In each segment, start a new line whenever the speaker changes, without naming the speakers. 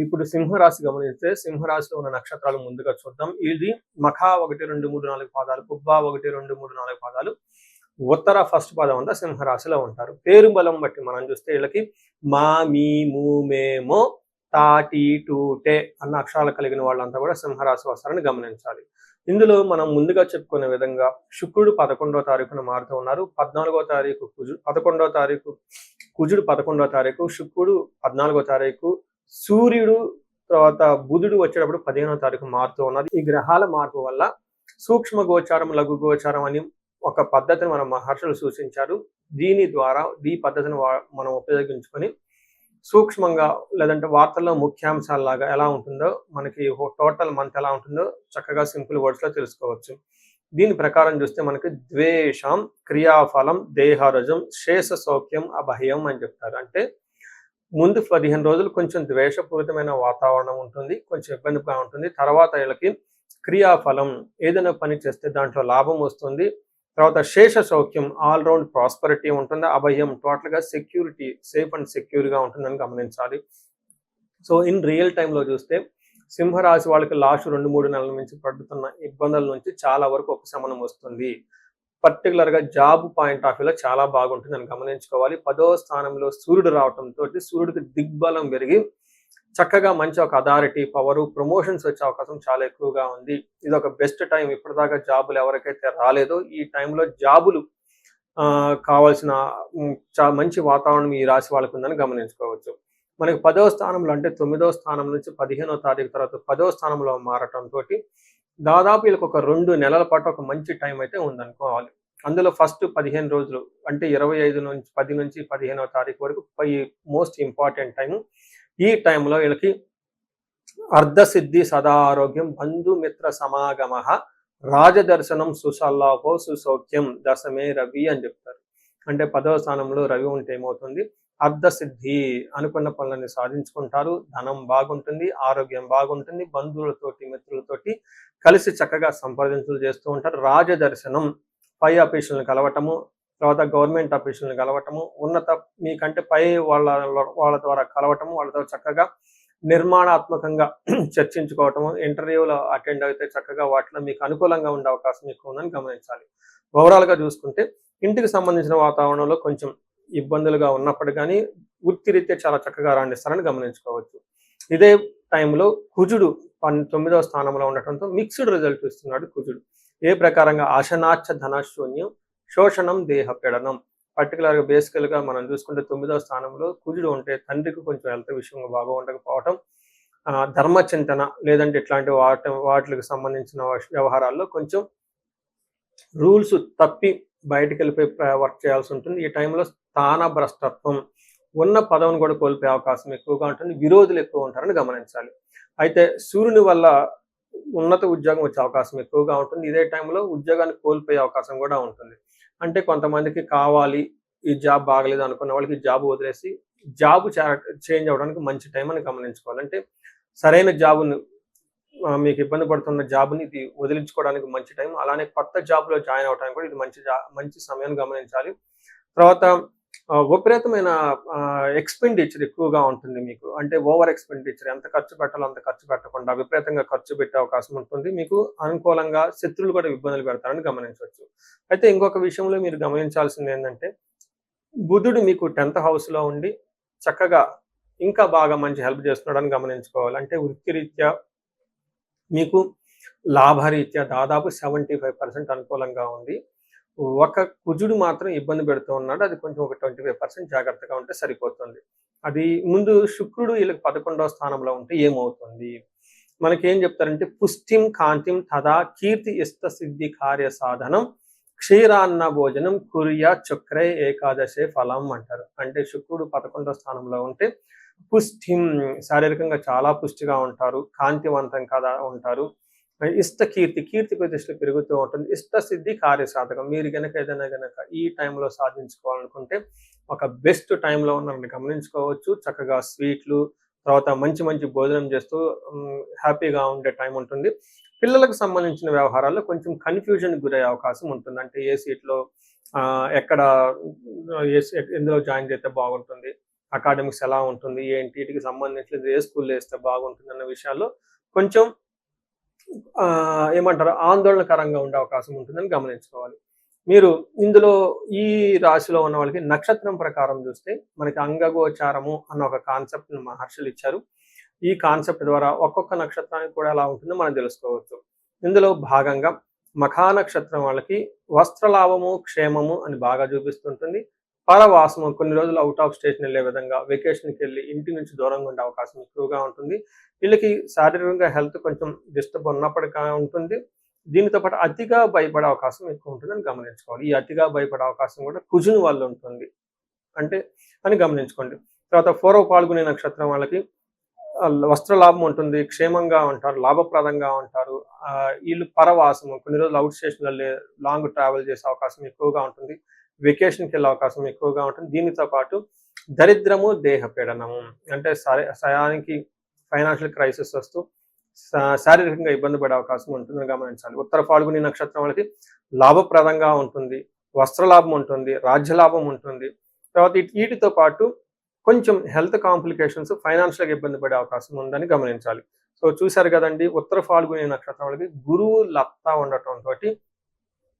ఇప్పుడు సింహరాశి గమనిస్తే సింహరాశిలో ఉన్న నక్షత్రాలు ముందుగా చూద్దాం. ఇది మఖా 1, 2, 3, 4 పాదాలు, పుబ్బ 1, 2, 3, 4 పాదాలు, ఉత్తర ఫస్ట్ పాదం అంతా సింహరాశిలో ఉంటారు. పేరు బలం బట్టి మనం చూస్తే వీళ్ళకి మా, మీ, ము, మే, మో, తా, టీ, టు, టే అన్న అక్షరాలు కలిగిన వాళ్ళంతా కూడా సింహరాశి వస్తారని గమనించాలి. ఇందులో మనం ముందుగా చెప్పుకునే విధంగా శుక్రుడు 11వ తారీఖున మారుతూ ఉన్నారు. 14వ తారీఖు కుజుడు, 11వ తారీఖు కుజుడు, 11వ తారీఖు శుక్రుడు, 14వ తారీఖు సూర్యుడు, తర్వాత బుధుడు వచ్చేటప్పుడు 15వ తారీఖు మారుతూ ఉన్నారు. ఈ గ్రహాల మార్పు వల్ల సూక్ష్మ గోచారం, లఘు గోచారం అని ఒక పద్ధతిని మన మహర్షులు సూచించారు. దీని ద్వారా ఈ పద్ధతిని మనం ఉపయోగించుకొని సూక్ష్మంగా లేదంటే వార్తల్లో ముఖ్యాంశాలలాగా ఎలా ఉంటుందో, మనకి టోటల్ మంత్ ఎలా ఉంటుందో చక్కగా సింపుల్ వర్డ్స్ లో తెలుసుకోవచ్చు. దీని ప్రకారం చూస్తే మనకి ద్వేషం, క్రియాఫలం, దేహరజం, శేష సౌఖ్యం, అభయం అని చెప్తారు. అంటే ముందు 15 రోజులు కొంచెం ద్వేషపూరితమైన వాతావరణం ఉంటుంది, కొంచెం ఇబ్బందిగా ఉంటుంది. తర్వాత వీళ్ళకి క్రియాఫలం, ఏదైనా పని చేస్తే దాంట్లో లాభం వస్తుంది. తర్వాత శేష సౌఖ్యం, ఆల్ రౌండ్ ప్రాస్పరిటీ ఉంటుంది. అభయం, టోటల్ గా సెక్యూరిటీ, సేఫ్ అండ్ సెక్యూర్ గా ఉంటుందని గమనించాలి. సో ఇన్ రియల్ టైంలో చూస్తే సింహరాశి వాళ్ళకి లాస్ట్ 2-3 నెలల నుంచి పడుతున్న ఇబ్బందుల నుంచి చాలా వరకు ఉపశమనం వస్తుంది. పర్టికులర్ గా జాబ్ పాయింట్ ఆఫ్ వ్యూలో చాలా బాగుంటుంది అని గమనించుకోవాలి. 10వ స్థానంలో సూర్యుడు రావడంతో సూర్యుడికి దిగ్బలం పెరిగి చక్కగా మంచి ఒక అథారిటీ, పవరు, ప్రమోషన్స్ వచ్చే అవకాశం చాలా ఎక్కువగా ఉంది. ఇది ఒక బెస్ట్ టైం. ఇప్పటిదాకా జాబులు ఎవరికైతే రాలేదో ఈ టైంలో జాబులు కావాల్సిన మంచి వాతావరణం ఈ రాశి వాళ్ళకు ఉందని గమనించుకోవచ్చు. మనకి 10వ స్థానంలో అంటే 9వ స్థానం నుంచి 15వ తారీఖు తర్వాత 10వ స్థానంలో మారటంతో దాదాపు వీళ్ళకి ఒక 2 నెలల పాటు ఒక మంచి టైం అయితే ఉందనుకోవాలి. అందులో ఫస్ట్ 15 రోజులు అంటే 25 నుంచి 10 నుంచి 15వ తారీఖు వరకు మోస్ట్ ఇంపార్టెంట్ టైం. ఈ టైంలో వీళ్ళకి అర్ధసిద్ధి, సదా ఆరోగ్యం, బంధుమిత్ర సమాగమ, రాజదర్శనం, సుసల్లాభో, సుసౌఖ్యం, దశమే రవి అని చెప్తారు. అంటే 10వ స్థానంలో రవి ఉంటే ఏమవుతుంది, అర్ధసిద్ధి, అనుకున్న పనులని సాధించుకుంటారు, ధనం బాగుంటుంది, ఆరోగ్యం బాగుంటుంది, బంధువులతోటి మిత్రులతోటి కలిసి చక్కగా సంప్రదింపులు చేస్తూ ఉంటారు. రాజదర్శనం, పై ఆఫీసులను కలవటము, తర్వాత గవర్నమెంట్ ఆఫీసులను కలవటము, ఉన్నత మీకంటే పై వాళ్ళ ద్వారా కలవటము, వాళ్ళతో చక్కగా నిర్మాణాత్మకంగా చర్చించుకోవటము, ఇంటర్వ్యూలో అటెండ్ అయితే చక్కగా వాటిలో మీకు అనుకూలంగా ఉండే అవకాశం ఎక్కువ ఉందని గమనించాలి. ఓవరాల్గా చూసుకుంటే ఇంటికి సంబంధించిన వాతావరణంలో కొంచెం ఇబ్బందులుగా ఉన్నప్పటికీ కానీ వృత్తిరీత్యా చాలా చక్కగా రాణిస్తారని గమనించుకోవచ్చు. ఇదే టైంలో కుజుడు 9వ స్థానంలో ఉండటంతో మిక్స్డ్ రిజల్ట్ ఇస్తున్నాడు కుజుడు. ఏ ప్రకారంగా ఆశనాచ్చ ధనశూన్యం, శోషణం, దేహపీడనం. పర్టికులర్గా బేసికల్గా మనం చూసుకుంటే 9వ స్థానంలో కుజుడు ఉంటే తండ్రికి కొంచెం హెల్త్ విషయంగా బాగా ఉండకపోవటం, ధర్మచింతన లేదంటే ఇట్లాంటి వాటికి సంబంధించిన వ్యవహారాల్లో కొంచెం రూల్స్ తప్పి బయటికి వెళ్ళిపోయి వర్క్ చేయాల్సి ఉంటుంది. ఈ టైంలో స్థాన భ్రష్టత్వం, ఉన్న పదవిని కూడా కోల్పోయే అవకాశం ఎక్కువగా ఉంటుంది. విరోధులు ఎక్కువ ఉంటారని గమనించాలి. అయితే సూర్యుని వల్ల ఉన్నత ఉద్యోగం వచ్చే అవకాశం ఎక్కువగా ఉంటుంది. ఇదే టైంలో ఉద్యోగాన్ని కోల్పోయే అవకాశం కూడా ఉంటుంది. అంటే కొంతమందికి కావాలి, ఈ జాబ్ బాగలేదు అనుకున్న వాళ్ళకి జాబ్ వదిలేసి జాబ్ చేంజ్ అవ్వడానికి మంచి టైం అని గమనించుకోవాలి. అంటే సరైన జాబును, మీకు ఇబ్బంది పడుతున్న జాబ్ని ఇది వదిలించుకోవడానికి మంచి టైం. అలానే కొత్త జాబ్లో జాయిన్ అవ్వడానికి కూడా ఇది మంచి సమయం గమనించాలి. తర్వాత విపరీతమైన ఎక్స్పెండిచర్ ఎక్కువగా ఉంటుంది మీకు. అంటే ఓవర్ ఎక్స్పెండిచర్, ఎంత ఖర్చు పెట్టాలో అంత ఖర్చు పెట్టకుండా విపరీతంగా ఖర్చు పెట్టే అవకాశం ఉంటుంది. మీకు అనుకూలంగా శత్రువులు కూడా ఇబ్బందులు పెడతారని గమనించవచ్చు. అయితే ఇంకొక విషయంలో మీరు గమనించాల్సింది ఏంటంటే బుధుడు మీకు 10th హౌస్లో ఉండి చక్కగా ఇంకా బాగా మంచి హెల్ప్ చేస్తున్నాడని గమనించుకోవాలి. అంటే వృత్తిరీత్యా మీకు లాభరీత్యా దాదాపు 75% అనుకూలంగా ఉంది. ఒక కుజుడు మాత్రం ఇబ్బంది పెడుతూ ఉన్నాడు. అది కొంచెం ఒక 25% జాగ్రత్తగా ఉంటే సరిపోతుంది. అది ముందు శుక్రుడు వీళ్ళకి 11వ స్థానంలో ఉంటే ఏమవుతుంది, మనకేం చెప్తారంటే పుష్టిం కాంతిం తదా కీర్తి ఇష్ట సిద్ధి కార్య సాధనం క్షీరాన్న భోజనం కుర్య చక్రే ఏకాదశే ఫలం అంటారు. అంటే శుక్రుడు 11వ స్థానంలో ఉంటే పుష్టిం, శారీరకంగా చాలా పుష్టిగా ఉంటారు, కాంతివంతం కదా ఉంటారు, ఇష్ట కీర్తి ప్రతిష్టలు పెరుగుతూ ఉంటుంది, ఇష్ట సిద్ధి కార్యసాధకం. మీరు కనుక ఏదైనా ఈ టైంలో సాధించుకోవాలనుకుంటే ఒక బెస్ట్ టైంలో ఉన్నారని గమనించుకోవచ్చు. చక్కగా స్వీట్లు, తర్వాత మంచి మంచి భోజనం చేస్తూ హ్యాపీగా ఉండే టైం ఉంటుంది. పిల్లలకు సంబంధించిన వ్యవహారాల్లో కొంచెం కన్ఫ్యూజన్ గురయ్యే అవకాశం ఉంటుంది. అంటే ఏ సీట్లో ఎక్కడ ఎందులో జాయిన్ చేస్తే బాగుంటుంది, అకాడమిక్స్ ఎలా ఉంటుంది, ఏంటి, వీటికి సంబంధించినది ఏ స్కూల్లో వేస్తే బాగుంటుంది అన్న విషయాల్లో కొంచెం ఏమంటారు ఆందోళనకరంగా ఉండే అవకాశం ఉంటుందని గమనించుకోవాలి. మీరు ఇందులో ఈ రాశిలో ఉన్న వాళ్ళకి నక్షత్రం ప్రకారం చూస్తే మనకి అంగగోచారము అన్న ఒక కాన్సెప్ట్‌ని మహర్షులు ఇచ్చారు. ఈ కాన్సెప్ట్ ద్వారా ఒక్కొక్క నక్షత్రానికి కూడా ఎలా ఉంటుందో మనం తెలుసుకోవచ్చు. ఇందులో భాగంగా మఖా నక్షత్రం వాళ్ళకి వస్త్రలాభము, క్షేమము అని బాగా చూపిస్తుంటుంది. పరవాసము కొన్ని రోజులు ఔట్ ఆఫ్ స్టేషన్ వెళ్ళే విధంగా వెకేషన్‌కి వెళ్ళి ఇంటి నుంచి దూరంగా ఉండే అవకాశం ఎక్కువగా ఉంటుంది. వీళ్ళకి శారీరకంగా హెల్త్ కొంచెం డిస్టర్బ్ ఉన్నప్పటికీ ఉంటుంది. దీనితో పాటు అతిగా భయపడే అవకాశం ఎక్కువ ఉంటుందని గమనించుకోవాలి. ఈ అతిగా భయపడే అవకాశం కూడా కుజుని వల్ల ఉంటుంది. అంటే అని గమనించుకోండి. తర్వాత పూర్వ పాల్గొనే నక్షత్రం వాళ్ళకి వస్త్ర లాభం ఉంటుంది, క్షేమంగా ఉంటారు, లాభప్రదంగా ఉంటారు. వీళ్ళు పరవాసము కొన్ని రోజులు అవుట్ స్టేషన్ వెళ్ళి లాంగ్ ట్రావెల్ చేసే అవకాశం ఎక్కువగా ఉంటుంది. వెకేషన్‌కి వెళ్ళే అవకాశం ఎక్కువగా ఉంటుంది. దీనితో పాటు దరిద్రము, దేహపీడనము అంటే సయానికి ఫైనాన్షియల్ క్రైసిస్ వస్తూ శారీరకంగా ఇబ్బంది పడే అవకాశం ఉంటుందని గమనించాలి. ఉత్తర ఫాల్గుని నక్షత్రం వాళ్ళకి లాభప్రదంగా ఉంటుంది, వస్త్రలాభం ఉంటుంది, రాజ్యలాభం ఉంటుంది. తర్వాత వీటితో పాటు కొంచెం హెల్త్ కాంప్లికేషన్స్, ఫైనాన్షియల్‌గా ఇబ్బంది పడే అవకాశం ఉందని గమనించాలి. సో చూసారు కదండీ! ఉత్తర ఫాల్గుని నక్షత్రం వాళ్ళకి గురువు లగ్తా ఉండటంతోటి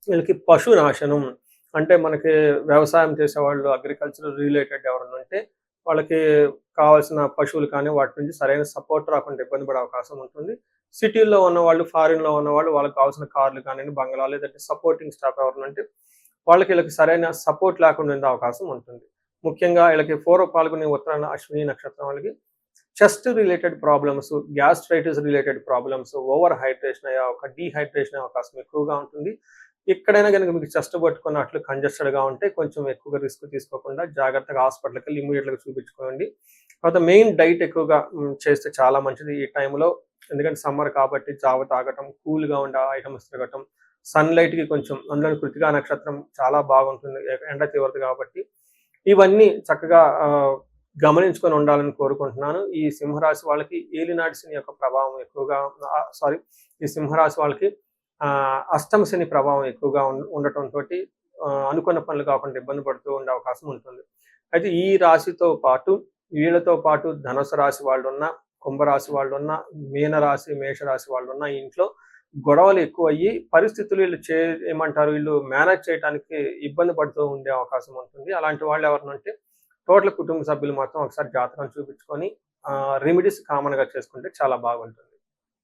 వీళ్ళకి పశు నాశనం అంటే మనకి వ్యవసాయం చేసేవాళ్ళు అగ్రికల్చర్ రిలేటెడ్ ఎవరైనా ఉంటే వాళ్ళకి కావాల్సిన పశువులు కానీ వాటి నుంచి సరైన సపోర్ట్ రాకుండా ఇబ్బంది పడే అవకాశం ఉంటుంది. సిటీల్లో ఉన్నవాళ్ళు, ఫారిన్‌లో ఉన్నవాళ్ళు వాళ్ళకి కావాల్సిన కార్లు కానివ్వండి, బంగ్లాలు లేదంటే సపోర్టింగ్ స్టాఫ్ ఎవరైనా ఉంటే వీళ్ళకి సరైన సపోర్ట్ లేకుండా ఉండే అవకాశం ఉంటుంది. ముఖ్యంగా వీళ్ళకి పూర్వ పాల్గొనే ఉత్తరాయణ అశ్విని నక్షత్రం వాళ్ళకి chest related problems, gastritis related problems, over hydration dehydration అయ్యే అవకాశం ఎక్కువగా ఉంటుంది. ఎక్కడైనా గనుక మీకు చెస్ట్ పట్టుకున్నట్లు కంజెస్టెడ్‌గా ఉంటే కొంచెం ఎక్కువగా రిస్క్ తీసుకోకుండా జాగ్రత్తగా హాస్పిటల్‌కెళ్ళి ఇమ్మీడియేట్‌గా చూపించుకోండి. తర్వాత మెయిన్ డైట్ ఎక్కువగా చేస్తే చాలా మంచిది ఈ టైంలో. ఎందుకంటే సమ్మర్ కాబట్టి జావ తాగటం, కూల్‌గా ఉండే ఐటమ్స్ తిరగటం, సన్‌లైట్‌కి కొంచెం అందులోని కృత్తికా నక్షత్రం చాలా బాగుంటుంది. ఎండ తీవ్రత కాబట్టి ఇవన్నీ చక్కగా గమనించుకొని ఉండాలని కోరుకుంటున్నాను. ఈ సింహరాశి వాళ్ళకి ఏలినాటి శని యొక్క ప్రభావం ఎక్కువగా ఈ సింహరాశి వాళ్ళకి అష్టమ శని ప్రభావం ఎక్కువగా ఉండటంతోటి అనుకున్న పనులు కాకుండా ఇబ్బంది పడుతూ ఉండే అవకాశం ఉంటుంది. అయితే ఈ రాశితో పాటు వీళ్ళతో పాటు ధనుసు రాశి వాళ్ళున్న, కుంభరాశి వాళ్ళున్న, మీనరాశి, మేషరాశి వాళ్ళున్న ఈ ఇంట్లో గొడవలు ఎక్కువయ్యి పరిస్థితులు వీళ్ళు మేనేజ్ చేయడానికి ఇబ్బంది పడుతూ ఉండే అవకాశం ఉంటుంది. అలాంటి వాళ్ళు ఎవరైనా టోటల్ కుటుంబ సభ్యులు మొత్తం ఒకసారి జాతకం చూపించుకొని రెమెడీస్ కామన్‌గా చేసుకుంటే చాలా బాగుంటుంది.